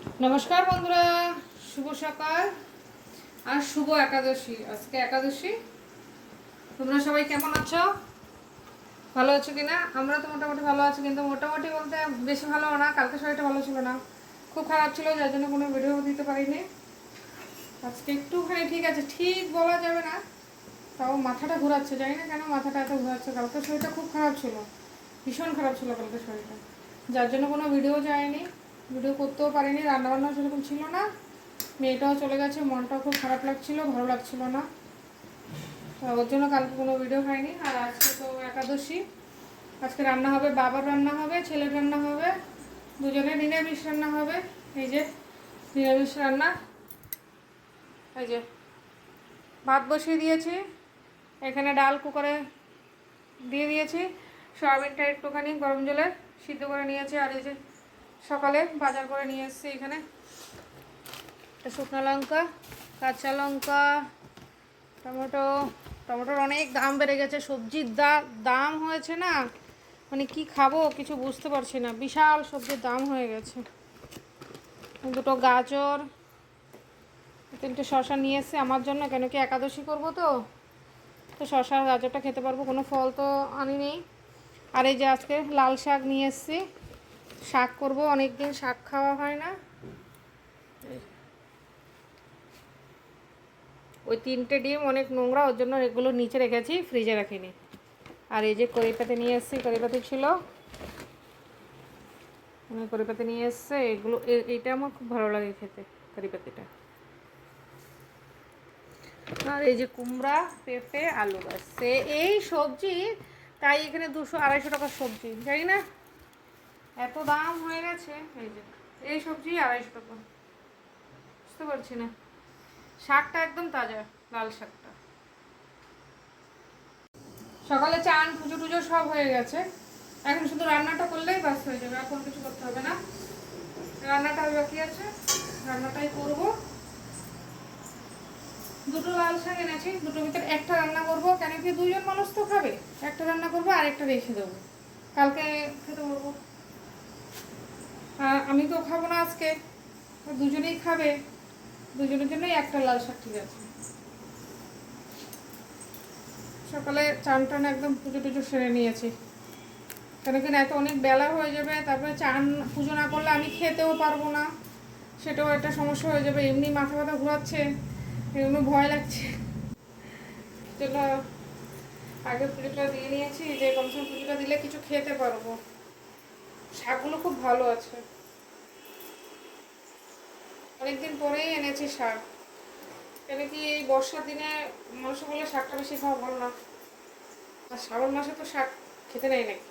নমস্কার বন্ধুরা, শুভ সকাল আর শুভ একাদশী। আজকে একাদশী। তোমরা সবাই কেমন আছো? ভালো আছো কিনা? আমরা তো মোটামুটি ভালো আছি, কিন্তু মোটামুটি বলতে বেশি ভালো না। কালকে শরীরটা ভালো ছিল না, খুব খারাপ ছিল, যার জন্য কোনো ভিডিও দিতে পারিনি। আজকে একটুখানি ঠিক আছে, ঠিক বলা যাবে না, তাও মাথাটা ঘোরাচ্ছে, জানি না কেন মাথাটা এত ঘোরাচ্ছে। কালকে শরীরটা খুব খারাপ ছিল, ভীষণ খারাপ ছিল কালকে শরীরটা, যার জন্য কোনো ভিডিও যায়নি, ভিডিও করতেও পারিনি। রান্নাবান্নাও সেরকম ছিল না, মেয়েটাও চলে গেছে, মনটাও খুব খারাপ লাগছিল, ভালো লাগছিল না, ওর জন্য কালকে কোনো ভিডিও হয়নি। আর আজকে তো একাদশী, আজকে রান্না হবে, বাবার রান্না হবে, ছেলের রান্না হবে, দুজনে নিরামিষ রান্না হবে। এই যে নিরামিষ রান্না, এই যে ভাত বসিয়ে দিয়েছি, এখানে ডাল কুকারে দিয়ে দিয়েছি, সয়াবিনটা একটুখানি গরম জলে সিদ্ধ করে নিয়েছি। আর এই যে সকালে বাজার করে নিয়ে এসেছি, এখানে শুকনো লঙ্কা, কাঁচা লঙ্কা, টমেটো। টমেটোর অনেক দাম বেড়ে গেছে, সবজির দাম হয়েছে না, মানে কি খাবো কিছু বুঝতে পারছি না, বিশাল সবজির দাম হয়ে গেছে। দুটো গাজর, তিনটে শসা নিয়ে এসেছি আমার জন্য, কেন কি একাদশী করবো তো, তো শসা গাজরটা খেতে পারবো, কোনো ফল তো আনিনি। আর এই যে আজকে লাল শাক নিয়ে এসেছি, শাক করবো, অনেক দিন শাক খাওয়া হয় না। ওই তিনটে ডিম অনেক নোংরা, ওর জন্য এগুলো নিচে রেখেছি, ফ্রিজে রাখিনি। আর এই যে কড়িপাতি নিয়ে এসেছি, কড়িপাতি ছিল, কড়িপাতি নিয়ে এসছে, এগুলো এইটা আমার খুব ভালো লাগে খেতে, কড়িপাতিটা। আর এই যে কুমড়া, পেঁপে, আলু, গাছ এই সবজি, তাই এখানে 200-250 টাকার সবজি, জানি না এত দাম হয়ে গেছে। এই যে এই সবজি 250 টাকা, বুঝতে পারছি না। শাকটা একদম তাজা, লাল শাকটা। সকালে চান পুজো টুজো সব হয়ে গেছে, এখন শুধু রান্নাটা করলেই বাস হয়ে যাবে, আর কোনো কিছু করতে হবে না। রান্নাটা বাকি আছে, রান্নাটাই করব। দুটো লাল শাক এনেছি, দুটোর ভিতরে একটা রান্না করব, কেন কি দুজন মানুষ তো খাবে, একটা রান্না করবো আর একটা রেখে দেবো, কালকে খেতে পারবো। আমি তো খাবো না আজকে, দুজনেই খাবে, দুজনের জন্যই একটা লাল শাক ঠিক আছে। সকালে চান টান একদম পুজো টুজো সেরে নিয়েছি, কেন কি না এত অনেক বেলা হয়ে যাবে, তারপরে চান পুজো না করলে আমি খেতেও পারবো না, সেটাও একটা সমস্যা হয়ে যাবে। এমনি মাথা ব্যথা ঘোরাচ্ছে, এমনি ভয় লাগছে, জন্য আগে পুজোটা দিয়ে নিয়েছি, যে কমসে কম পুজোটা দিলে কিছু খেতে পারবো। শাকগুলো খুব ভালো আছে, অনেকদিন পরেই এনেছি শাক, কেন কি এই বর্ষার দিনে মানুষ বলে শাকটা বেশি খাওয়া ভালো না, আর শ্রাবণ মাসে তো শাক খেতে নেই নাকি,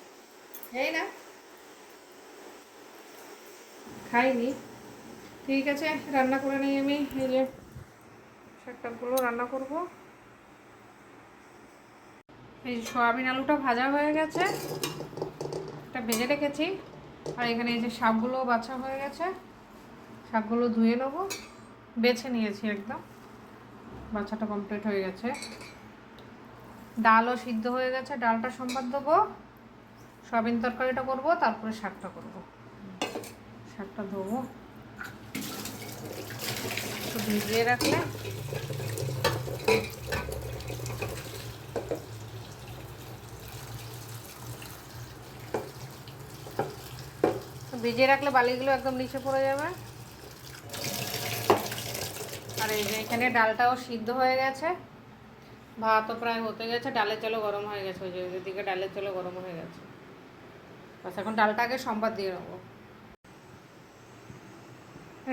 নেই না, খাইনি। ঠিক আছে, রান্না করে নিই আমি। এই যে শাকটাগুলো রান্না করব। এই যে সয়াবিন আলুটা ভাজা হয়ে গেছে, এটা ভেজে রেখেছি। আর এখানে এই যে শাকগুলো বাছা হয়ে গেছে, শাকগুলো ধুয়ে নেবো, বেছে নিয়েছি একদম, বাছাটা কমপ্লিট হয়ে গেছে। ডালও সিদ্ধ হয়ে গেছে, ডালটা সম্বাদ দেবো, সয়াবিন তরকারিটা করব, তারপরে শাকটা করব। শাকটা ধোবো, একটু ভিজিয়ে রাখলে ভিজিয়ে রাখলে বালিগুলো একদম নিচে পড়ে যাবে। আর এই যে এখানে ডালটাও সিদ্ধ হয়ে গেছে, ভাতও প্রায় হতে গেছে, ডালের জলও গরম হয়ে গেছে, ওই যে ওইদিকে ডালের জলও গরম হয়ে গেছে। বাস এখন ডালটা আগে সম্বাদ দিয়ে নেবো।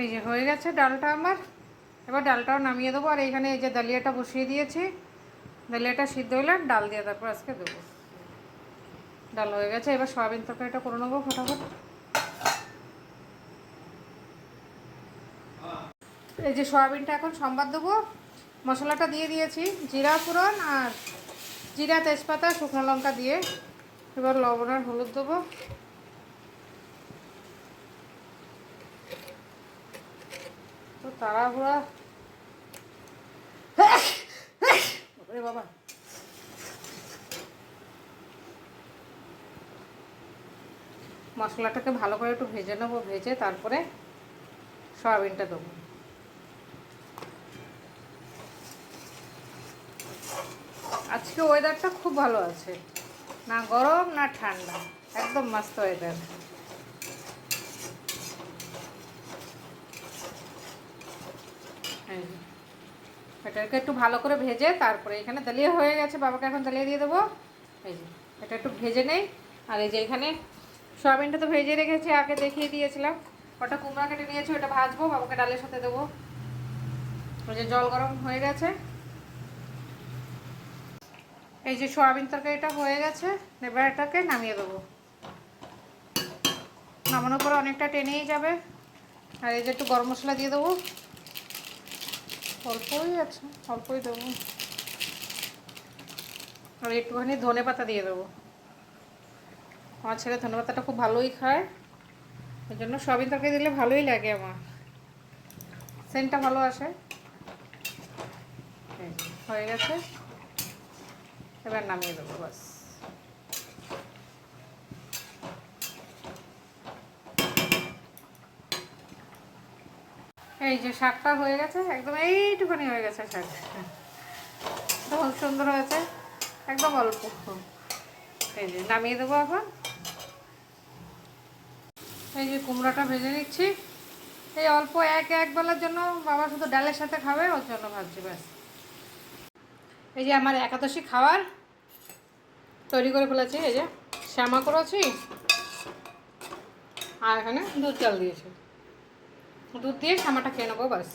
এই যে হয়ে গেছে ডালটা আমার, এবার ডালটাও নামিয়ে দেবো। আর এইখানে এই যে ডালিয়াটা বসিয়ে দিয়েছি, ডালিয়াটা সিদ্ধ হলে ডাল দিয়ে তারপর আজকে দেবো। ডাল হয়ে গেছে, এবার সয়াবিন তরকারিটা করে নেবো ফটাফট। এই যে সয়াবিনটা এখন সম্বাদ দেবো, মশলাটা দিয়ে দিয়েছি, জিরা ফোড়ন আর জিরা, তেজপাতা, শুকনো লঙ্কা দিয়ে। এবার লবণ আর হলুদ দেবো, তো তাড়াহুড়া বাবা। মশলাটাকে ভালো করে একটু ভেজে নেবো, ভেজে তারপরে সয়াবিনটা দেবো। আজকে ওয়েদারটা খুব ভালো আছে, না গরম না ঠান্ডা, একদম মস্ত ওয়েদার। এটাকে একটু ভালো করে ভেজে তারপরে এখানে দালিয়ে হয়ে গেছে, বাবাকে এখন দালিয়ে দিয়ে দেবো। এই যে এটা একটু ভেজে নেই। আর এই যে এখানে সয়াবিনটা তো ভেজে রেখেছি, আগে দেখিয়ে দিয়েছিলাম। ওটা কুমড়া কেটে নিয়েছি, ওটা ভাজবো, বাবাকে ডালের সাথে দেবো। ওই যে জল গরম হয়ে গেছে। এই যে সয়াবিন তরকারিটা হয়ে গেছে, এবার এটাকে নামিয়ে দেবো। নামানোর পরে অনেকটা টেনেই যাবে। আর এই যে একটু গরম মশলা দিয়ে দেবো, অল্পই আছে, অল্পই দেবো। আর একটুখানি ধনে পাতা দিয়ে দেবো। আমার ছেলে ধনে পাতাটা খুব ভালোই খায়, ওই জন্য সয়াবিন তরকারি দিলে ভালোই লাগে আমার, সেন্টটা ভালো আসে। হয়ে গেছে, এবার নামিয়ে দেবো বাস। এই যে শাকটা হয়ে গেছে, একদম এইটুখানি হয়ে গেছে শাক, খুব সুন্দর হয়েছে, একদম অল্প। এই যে নামিয়ে দেবো এখন। এই যে কুমড়োটা ভেজে নিচ্ছি, এই অল্প এক বেলার জন্য, বাবা শুধু ডালের সাথে খাবে, ওর জন্য ভাবছি ব্যাস। এই যে আমার একাদশী খাবার তৈরি করে ফেলেছি, এই যে শ্যামা করেছি, আর এখানে দুধ জল দিয়েছি, দুধ দিয়ে শ্যামাটা খেয়ে নেবো ব্যাস।